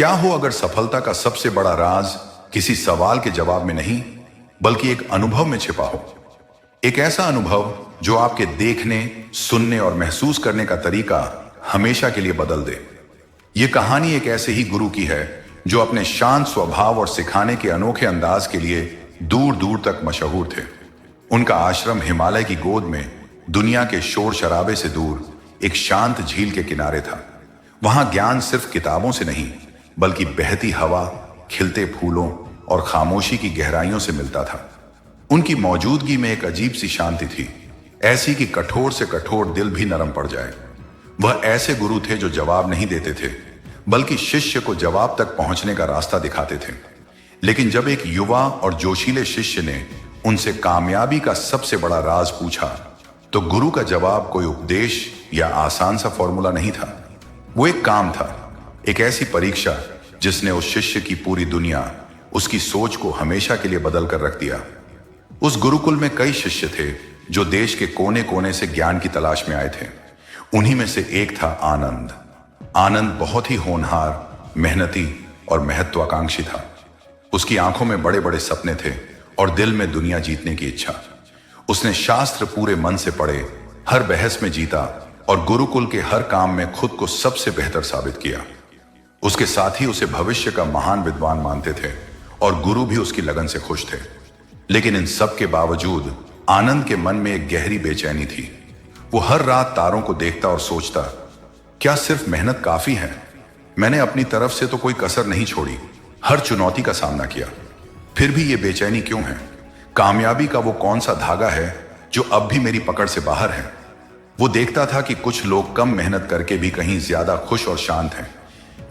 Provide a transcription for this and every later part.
क्या हो अगर सफलता का सबसे बड़ा राज किसी सवाल के जवाब में नहीं, बल्कि एक अनुभव में छिपा हो। एक ऐसा अनुभव जो आपके देखने, सुनने और महसूस करने का तरीका हमेशा के लिए बदल दे। यह कहानी एक ऐसे ही गुरु की है जो अपने शांत स्वभाव और सिखाने के अनोखे अंदाज के लिए दूर दूर तक मशहूर थे। उनका आश्रम हिमालय की गोद में दुनिया के शोर शराबे से दूर एक शांत झील के किनारे था। वहां ज्ञान सिर्फ किताबों से नहीं, बल्कि बहती हवा, खिलते फूलों और खामोशी की गहराइयों से मिलता था। उनकी मौजूदगी में एक अजीब सी शांति थी, ऐसी कि कठोर से कठोर दिल भी नरम पड़ जाए। वह ऐसे गुरु थे जो जवाब नहीं देते थे, बल्कि शिष्य को जवाब तक पहुंचने का रास्ता दिखाते थे। लेकिन जब एक युवा और जोशीले शिष्य ने उनसे कामयाबी का सबसे बड़ा राज पूछा, तो गुरु का जवाब कोई उपदेश या आसान सा फॉर्मूला नहीं था। वो एक काम था, एक ऐसी परीक्षा जिसने उस शिष्य की पूरी दुनिया, उसकी सोच को हमेशा के लिए बदल कर रख दिया। उस गुरुकुल में कई शिष्य थे जो देश के कोने कोने से ज्ञान की तलाश में आए थे। उन्हीं में से एक था आनंद। आनंद बहुत ही होनहार, मेहनती और महत्वाकांक्षी था। उसकी आंखों में बड़े बड़े सपने थे और दिल में दुनिया जीतने की इच्छा। उसने शास्त्र पूरे मन से पढ़े, हर बहस में जीता और गुरुकुल के हर काम में खुद को सबसे बेहतर साबित किया। उसके साथी उसे भविष्य का महान विद्वान मानते थे और गुरु भी उसकी लगन से खुश थे। लेकिन इन सब के बावजूद आनंद के मन में एक गहरी बेचैनी थी। वो हर रात तारों को देखता और सोचता, क्या सिर्फ मेहनत काफी है? मैंने अपनी तरफ से तो कोई कसर नहीं छोड़ी, हर चुनौती का सामना किया, फिर भी ये बेचैनी क्यों है? कामयाबी का वो कौन सा धागा है जो अब भी मेरी पकड़ से बाहर है? वो देखता था कि कुछ लोग कम मेहनत करके भी कहीं ज्यादा खुश और शांत हैं,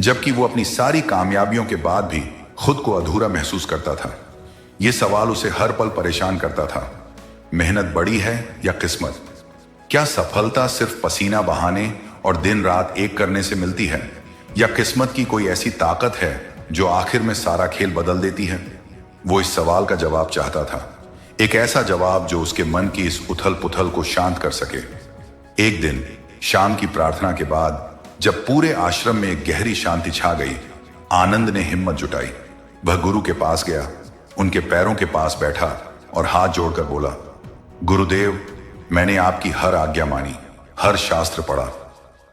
जबकि वो अपनी सारी कामयाबियों के बाद भी खुद को अधूरा महसूस करता था। ये सवाल उसे हर पल परेशान करता था। मेहनत बड़ी है या किस्मत? क्या सफलता सिर्फ पसीना बहाने और दिन रात एक करने से मिलती है, या किस्मत की कोई ऐसी ताकत है जो आखिर में सारा खेल बदल देती है? वो इस सवाल का जवाब चाहता था, एक ऐसा जवाब जो उसके मन की इस उथल पुथल को शांत कर सके। एक दिन शाम की प्रार्थना के बाद जब पूरे आश्रम में एक गहरी शांति छा गई, आनंद ने हिम्मत जुटाई। वह गुरु के पास गया, उनके पैरों के पास बैठा और हाथ जोड़कर बोला, गुरुदेव, मैंने आपकी हर आज्ञा मानी, हर शास्त्र पढ़ा,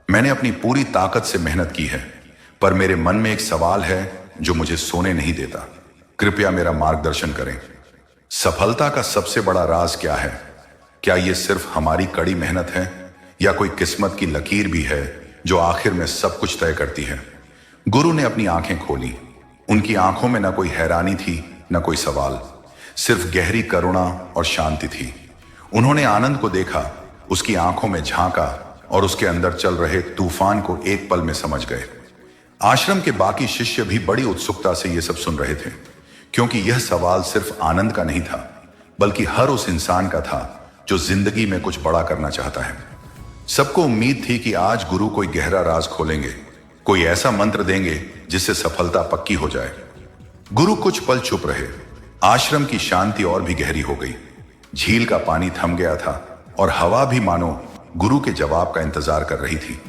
मैंने अपनी पूरी ताकत से मेहनत की है, पर मेरे मन में एक सवाल है जो मुझे सोने नहीं देता। कृपया मेरा मार्गदर्शन करें। सफलता का सबसे बड़ा राज क्या है? क्या यह सिर्फ हमारी कड़ी मेहनत है, या कोई किस्मत की लकीर भी है जो आखिर में सब कुछ तय करती है? गुरु ने अपनी आंखें खोली। उनकी आंखों में न कोई हैरानी थी, न कोई सवाल, सिर्फ गहरी करुणा और शांति थी। उन्होंने आनंद को देखा, उसकी आंखों में झांका और उसके अंदर चल रहे तूफान को एक पल में समझ गए। आश्रम के बाकी शिष्य भी बड़ी उत्सुकता से यह सब सुन रहे थे, क्योंकि यह सवाल सिर्फ आनंद का नहीं था, बल्कि हर उस इंसान का था जो जिंदगी में कुछ बड़ा करना चाहता है। सबको उम्मीद थी कि आज गुरु कोई गहरा राज खोलेंगे, कोई ऐसा मंत्र देंगे जिससे सफलता पक्की हो जाए। गुरु कुछ पल चुप रहे। आश्रम की शांति और भी गहरी हो गई। झील का पानी थम गया था और हवा भी मानो गुरु के जवाब का इंतजार कर रही थी।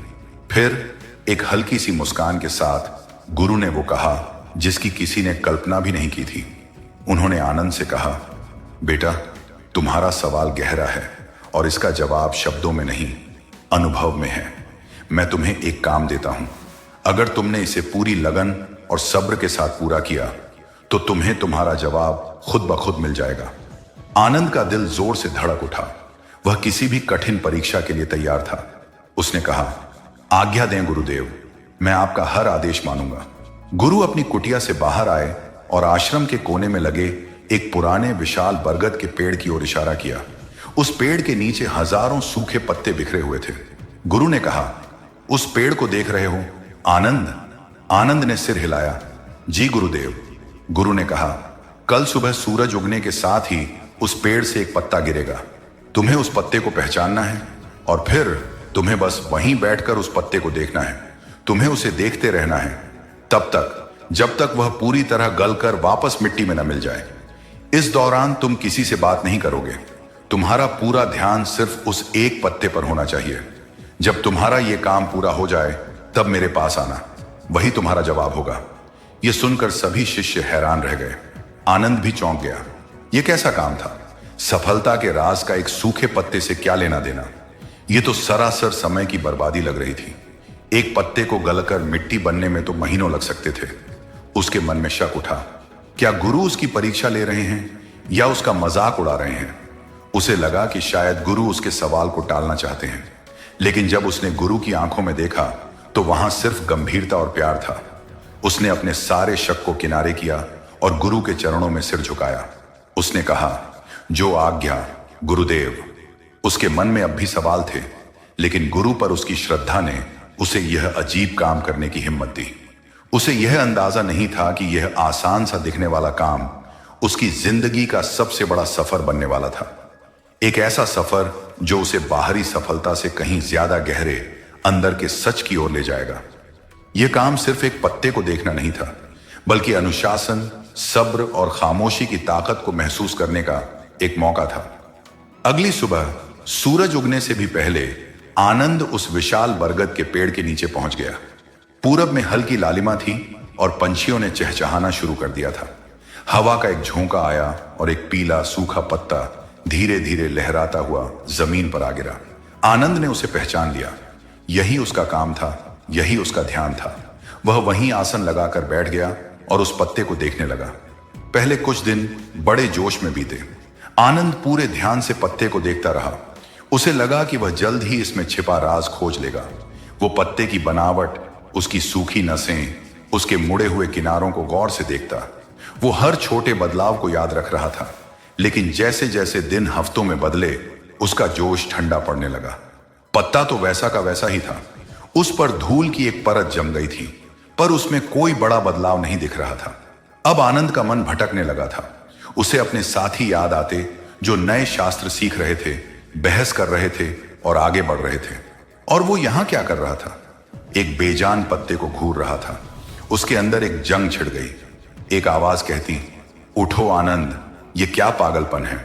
फिर एक हल्की सी मुस्कान के साथ गुरु ने वो कहा जिसकी किसी ने कल्पना भी नहीं की थी। उन्होंने आनंद से कहा, बेटा, तुम्हारा सवाल गहरा है और इसका जवाब शब्दों में नहीं, अनुभव में है। मैं तुम्हें एक काम देता हूं, अगर तुमने इसे पूरी लगन और सब्र के साथ पूरा किया तो तुम्हें तुम्हारा जवाब खुद ब खुद मिल जाएगा। आनंद का दिल जोर से धड़क उठा। वह किसी भी कठिन परीक्षा के लिए तैयार था। उसने कहा, आज्ञा दें गुरुदेव, मैं आपका हर आदेश मानूंगा। गुरु अपनी कुटिया से बाहर आए और आश्रम के कोने में लगे एक पुराने विशाल बरगद के पेड़ की ओर इशारा किया। उस पेड़ के नीचे हजारों सूखे पत्ते बिखरे हुए थे। गुरु ने कहा, उस पेड़ को देख रहे हो? आनंद? आनंद ने सिर हिलाया। जी गुरुदेव। गुरु ने कहा, कल सुबह सूरज उगने के साथ ही उस पेड़ से एक पत्ता गिरेगा। तुम्हें उस पत्ते को पहचानना है और फिर तुम्हें बस वहीं बैठकर उस पत्ते को देखना है। तुम्हें उसे देखते रहना है तब तक जब तक वह पूरी तरह गलकर वापस मिट्टी में न मिल जाए। इस दौरान तुम किसी से बात नहीं करोगे। तुम्हारा पूरा ध्यान सिर्फ उस एक पत्ते पर होना चाहिए। जब तुम्हारा यह काम पूरा हो जाए तब मेरे पास आना, वही तुम्हारा जवाब होगा। यह सुनकर सभी शिष्य हैरान रह गए। आनंद भी चौंक गया। यह कैसा काम था? सफलता के राज का एक सूखे पत्ते से क्या लेना देना? यह तो सरासर समय की बर्बादी लग रही थी। एक पत्ते को गलकर मिट्टी बनने में तो महीनों लग सकते थे। उसके मन में शक उठा, क्या गुरु उसकी परीक्षा ले रहे हैं या उसका मजाक उड़ा रहे हैं? उसे लगा कि शायद गुरु उसके सवाल को टालना चाहते हैं, लेकिन जब उसने गुरु की आंखों में देखा तो वहां सिर्फ गंभीरता और प्यार था। उसने अपने सारे शक को किनारे किया और गुरु के चरणों में सिर झुकाया। उसने कहा, जो आज्ञा गुरुदेव। उसके मन में अब भी सवाल थे, लेकिन गुरु पर उसकी श्रद्धा ने उसे यह अजीब काम करने की हिम्मत दी। उसे यह अंदाजा नहीं था कि यह आसान सा दिखने वाला काम उसकी जिंदगी का सबसे बड़ा सफर बनने वाला था। एक ऐसा सफर जो उसे बाहरी सफलता से कहीं ज्यादा गहरे अंदर के सच की ओर ले जाएगा। यह काम सिर्फ एक पत्ते को देखना नहीं था, बल्कि अनुशासन, सब्र और खामोशी की ताकत को महसूस करने का एक मौका था। अगली सुबह सूरज उगने से भी पहले आनंद उस विशाल बरगद के पेड़ के नीचे पहुंच गया। पूरब में हल्की लालिमा थी और पंछियों ने चहचहाना शुरू कर दिया था। हवा का एक झोंका आया और एक पीला सूखा पत्ता धीरे धीरे लहराता हुआ जमीन पर आ गिरा। आनंद ने उसे पहचान लिया। यही उसका काम था, यही उसका ध्यान था। वह वहीं आसन लगाकर बैठ गया और उस पत्ते को देखने लगा। पहले कुछ दिन बड़े जोश में बीते। आनंद पूरे ध्यान से पत्ते को देखता रहा। उसे लगा कि वह जल्द ही इसमें छिपा राज खोज लेगा। वो पत्ते की बनावट, उसकी सूखी नसें, उसके मुड़े हुए किनारों को गौर से देखता। वो हर छोटे बदलाव को याद रख रहा था, लेकिन जैसे जैसे दिन हफ्तों में बदले, उसका जोश ठंडा पड़ने लगा। पत्ता तो वैसा का वैसा ही था। उस पर धूल की एक परत जम गई थी, पर उसमें कोई बड़ा बदलाव नहीं दिख रहा था। अब आनंद का मन भटकने लगा था। उसे अपने साथी याद आते जो नए शास्त्र सीख रहे थे, बहस कर रहे थे और आगे बढ़ रहे थे। और वो यहां क्या कर रहा था? एक बेजान पत्ते को घूर रहा था। उसके अंदर एक जंग छिड़ गई। एक आवाज कहती, उठो आनंद, ये क्या पागलपन है?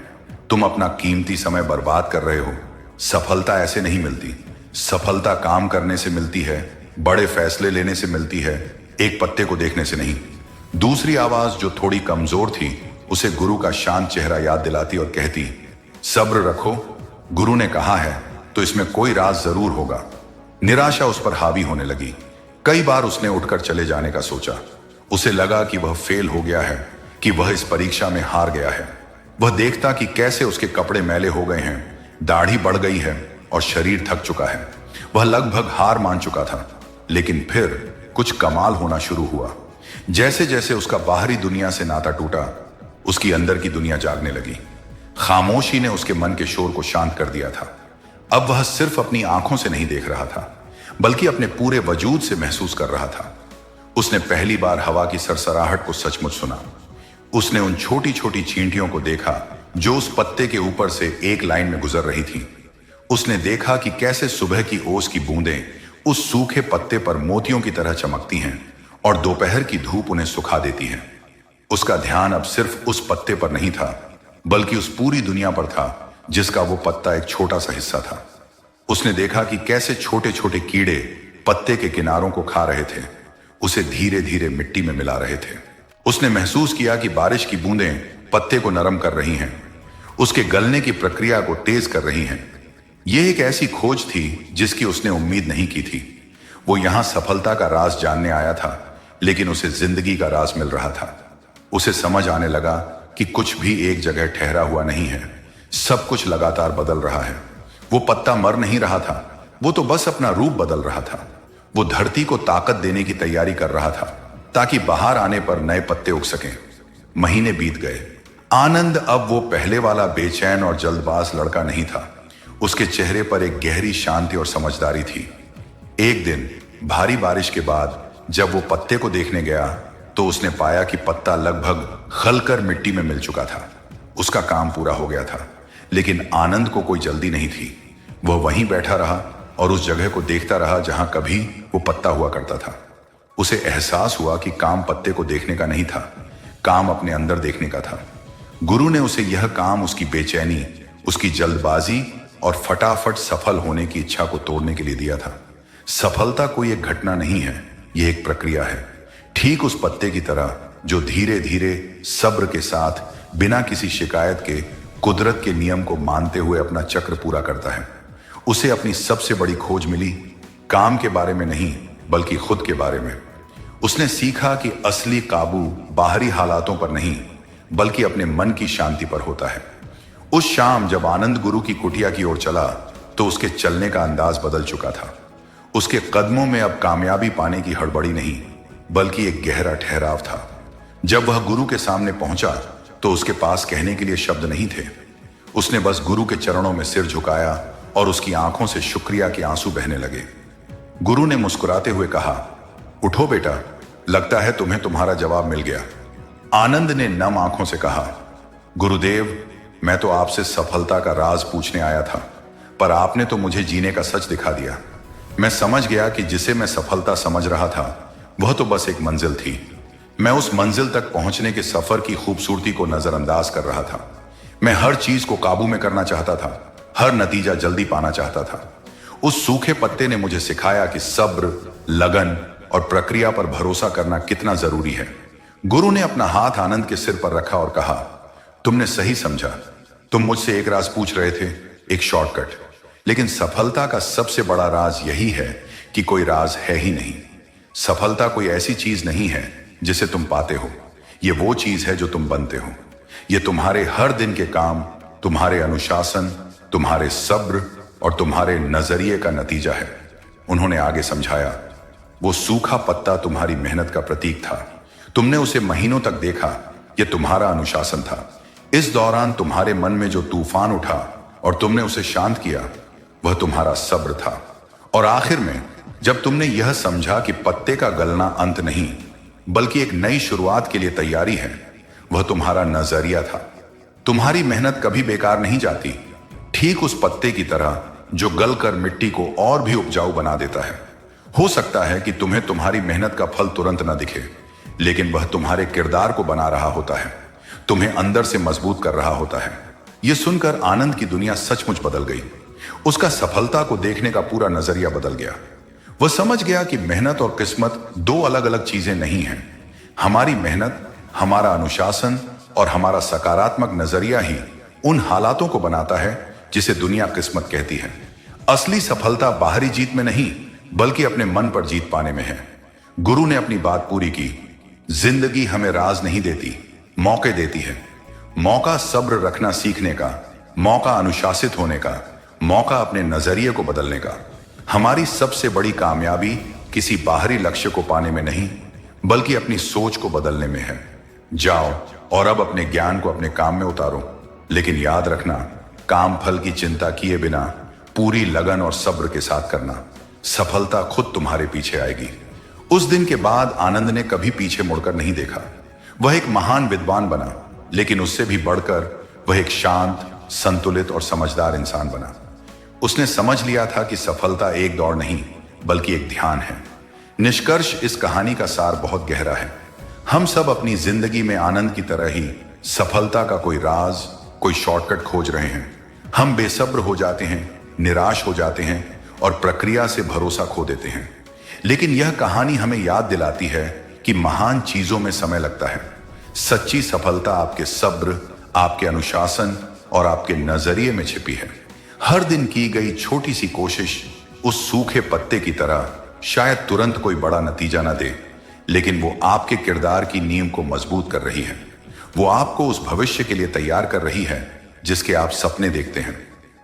तुम अपना कीमती समय बर्बाद कर रहे हो। सफलता ऐसे नहीं मिलती। सफलता काम करने से मिलती है, बड़े फैसले लेने से मिलती है, एक पत्ते को देखने से नहीं। दूसरी आवाज, जो थोड़ी कमजोर थी, उसे गुरु का शांत चेहरा याद दिलाती और कहती, सब्र रखो, गुरु ने कहा है तो इसमें कोई राज जरूर होगा। निराशा उस पर हावी होने लगी। कई बार उसने उठकर चले जाने का सोचा। उसे लगा कि वह फेल हो गया है, कि वह इस परीक्षा में हार गया है। वह देखता कि कैसे उसके कपड़े मैले हो गए हैं, दाढ़ी बढ़ गई है और शरीर थक चुका है। वह लगभग हार मान चुका था, लेकिन फिर कुछ कमाल होना शुरू हुआ। जैसे जैसे उसका बाहरी दुनिया से नाता टूटा, उसकी अंदर की दुनिया जागने लगी। खामोशी ने उसके मन के शोर को शांत कर दिया था। अब वह सिर्फ अपनी आंखों से नहीं देख रहा था, बल्कि अपने पूरे वजूद से महसूस कर रहा था। उसने पहली बार हवा की सरसराहट को सचमुच सुना। उसने उन छोटी छोटी चींटियों को देखा जो उस पत्ते के ऊपर से एक लाइन में गुजर रही थी। उसने देखा कि कैसे सुबह की ओस की बूंदें उस सूखे पत्ते पर मोतियों की तरह चमकती हैं और दोपहर की धूप उन्हें सुखा देती है। उसका ध्यान अब सिर्फ उस पत्ते पर नहीं था, बल्कि उस पूरी दुनिया पर था जिसका वो पत्ता एक छोटा सा हिस्सा था। उसने देखा कि कैसे छोटे छोटे कीड़े पत्ते के किनारों को खा रहे थे, उसे धीरे धीरे मिट्टी में मिला रहे थे। उसने महसूस किया कि बारिश की बूंदें पत्ते को नरम कर रही हैं, उसके गलने की प्रक्रिया को तेज कर रही हैं। यह एक ऐसी खोज थी जिसकी उसने उम्मीद नहीं की थी। वो यहां सफलता का राज जानने आया था, लेकिन उसे जिंदगी का राज मिल रहा था। उसे समझ आने लगा कि कुछ भी एक जगह ठहरा हुआ नहीं है, सब कुछ लगातार बदल रहा है। वो पत्ता मर नहीं रहा था, वो तो बस अपना रूप बदल रहा था। वो धरती को ताकत देने की तैयारी कर रहा था, ताकि बाहर आने पर नए पत्ते उग सकें। महीने बीत गए। आनंद अब वो पहले वाला बेचैन और जल्दबाज लड़का नहीं था। उसके चेहरे पर एक गहरी शांति और समझदारी थी। एक दिन भारी बारिश के बाद जब वो पत्ते को देखने गया, तो उसने पाया कि पत्ता लगभग खलकर मिट्टी में मिल चुका था। उसका काम पूरा हो गया था, लेकिन आनंद को कोई जल्दी नहीं थी। वह वहीं बैठा रहा और उस जगह को देखता रहा जहां कभी वो पत्ता हुआ करता था। उसे एहसास हुआ कि काम पत्ते को देखने का नहीं था, काम अपने अंदर देखने का था। गुरु ने उसे यह काम उसकी बेचैनी, उसकी जल्दबाजी और फटाफट सफल होने की इच्छा को तोड़ने के लिए दिया था। सफलता कोई एक घटना नहीं है, यह एक प्रक्रिया है। ठीक उस पत्ते की तरह जो धीरे धीरे सब्र के साथ बिना किसी शिकायत के कुदरत के नियम को मानते हुए अपना चक्र पूरा करता है। उसे अपनी सबसे बड़ी खोज मिली काम के बारे में नहीं बल्कि खुद के बारे में। उसने सीखा कि असली काबू बाहरी हालातों पर नहीं बल्कि अपने मन की शांति पर होता है। उस शाम जब आनंद गुरु की कुटिया की ओर चला तो उसके चलने का अंदाज बदल चुका था। उसके कदमों में अब कामयाबी पाने की हड़बड़ी नहीं बल्कि एक गहरा ठहराव था। जब वह गुरु के सामने पहुंचा तो उसके पास कहने के लिए शब्द नहीं थे। उसने बस गुरु के चरणों में सिर झुकाया और उसकी आंखों से शुक्रिया के आंसू बहने लगे। गुरु ने मुस्कुराते हुए कहा, उठो बेटा, लगता है तुम्हें तुम्हारा जवाब मिल गया। आनंद ने नम आंखों से कहा, गुरुदेव, मैं तो आपसे सफलता का राज पूछने आया था, पर आपने तो मुझे जीने का सच दिखा दिया। मैं समझ गया कि जिसे मैं सफलता समझ रहा था वह तो बस एक मंजिल थी। मैं उस मंजिल तक पहुंचने के सफर की खूबसूरती को नजरअंदाज कर रहा था। मैं हर चीज को काबू में करना चाहता था, हर नतीजा जल्दी पाना चाहता था। उस सूखे पत्ते ने मुझे सिखाया कि सब्र, लगन और प्रक्रिया पर भरोसा करना कितना जरूरी है। गुरु ने अपना हाथ आनंद के सिर पर रखा और कहा, तुमने सही समझा। तुम मुझसे एक राज पूछ रहे थे, एक शॉर्टकट। लेकिन सफलता का सबसे बड़ा राज यही है कि कोई राज है ही नहीं। सफलता कोई ऐसी चीज नहीं है जिसे तुम पाते हो, ये वो चीज है जो तुम बनते हो। ये तुम्हारे हर दिन के काम, तुम्हारे अनुशासन, तुम्हारे सब्र और तुम्हारे नजरिए का नतीजा है। उन्होंने आगे समझाया, वो सूखा पत्ता तुम्हारी मेहनत का प्रतीक था। तुमने उसे महीनों तक देखा, यह तुम्हारा अनुशासन था। इस दौरान तुम्हारे मन में जो तूफान उठा और तुमने उसे शांत किया, वह तुम्हारा सब्र था। और आखिर में जब तुमने यह समझा कि पत्ते का गलना अंत नहीं बल्कि एक नई शुरुआत के लिए तैयारी है, वह तुम्हारा नजरिया था। तुम्हारी मेहनत कभी बेकार नहीं जाती, ठीक उस पत्ते की तरह जो गलकर मिट्टी को और भी उपजाऊ बना देता है। हो सकता है कि तुम्हें तुम्हारी मेहनत का फल तुरंत न दिखे, लेकिन वह तुम्हारे किरदार को बना रहा होता है, तुम्हें अंदर से मजबूत कर रहा होता है। यह सुनकर आनंद की दुनिया सचमुच बदल गई। उसका सफलता को देखने का पूरा नजरिया बदल गया। वह समझ गया कि मेहनत और किस्मत दो अलग अलग चीजें नहीं हैं। हमारी मेहनत, हमारा अनुशासन और हमारा सकारात्मक नजरिया ही उन हालातों को बनाता है जिसे दुनिया किस्मत कहती है। असली सफलता बाहरी जीत में नहीं बल्कि अपने मन पर जीत पाने में है। गुरु ने अपनी बात पूरी की। जिंदगी हमें राज नहीं देती, मौके देती है। मौका सब्र रखना सीखने का, मौका अनुशासित होने का, मौका अपने नजरिए को बदलने का। हमारी सबसे बड़ी कामयाबी किसी बाहरी लक्ष्य को पाने में नहीं बल्कि अपनी सोच को बदलने में है। जाओ और अब अपने ज्ञान को अपने काम में उतारो, लेकिन याद रखना, काम फल की चिंता किए बिना पूरी लगन और सब्र के साथ करना। सफलता खुद तुम्हारे पीछे आएगी। उस दिन के बाद आनंद ने कभी पीछे मुड़कर नहीं देखा। वह एक महान विद्वान बना, लेकिन उससे भी बढ़कर वह एक शांत, संतुलित और समझदार इंसान बना। उसने समझ लिया था कि सफलता एक दौड़ नहीं बल्कि एक ध्यान है। निष्कर्ष इस कहानी का सार बहुत गहरा है। हम सब अपनी जिंदगी में आनंद की तरह ही सफलता का कोई राज, कोई शॉर्टकट खोज रहे हैं। हम बेसब्र हो जाते हैं, निराश हो जाते हैं और प्रक्रिया से भरोसा खो देते हैं। लेकिन यह कहानी हमें याद दिलाती है कि महान चीजों में समय लगता है। सच्ची सफलता आपके सब्र, आपके अनुशासन और आपके नजरिए में छिपी है। हर दिन की गई छोटी सी कोशिश उस सूखे पत्ते की तरह शायद तुरंत कोई बड़ा नतीजा न दे, लेकिन वो आपके किरदार की नींव को मजबूत कर रही है। वो आपको उस भविष्य के लिए तैयार कर रही है जिसके आप सपने देखते हैं।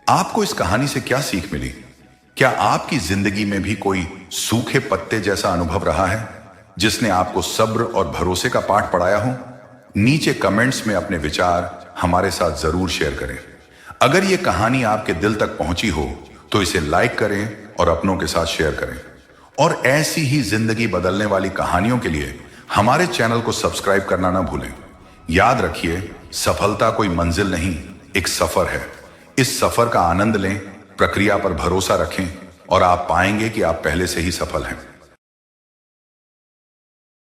आपको इस कहानी से क्या सीख मिली? क्या आपकी जिंदगी में भी कोई सूखे पत्ते जैसा अनुभव रहा है जिसने आपको सब्र और भरोसे का पाठ पढ़ाया हो? नीचे कमेंट्स में अपने विचार हमारे साथ जरूर शेयर करें। अगर ये कहानी आपके दिल तक पहुंची हो तो इसे लाइक करें और अपनों के साथ शेयर करें। और ऐसी ही जिंदगी बदलने वाली कहानियों के लिए हमारे चैनल को सब्सक्राइब करना ना भूलें। याद रखिए, सफलता कोई मंजिल नहीं, एक सफर है। इस सफर का आनंद लें, प्रक्रिया पर भरोसा रखें और आप पाएंगे कि आप पहले से ही सफल हैं।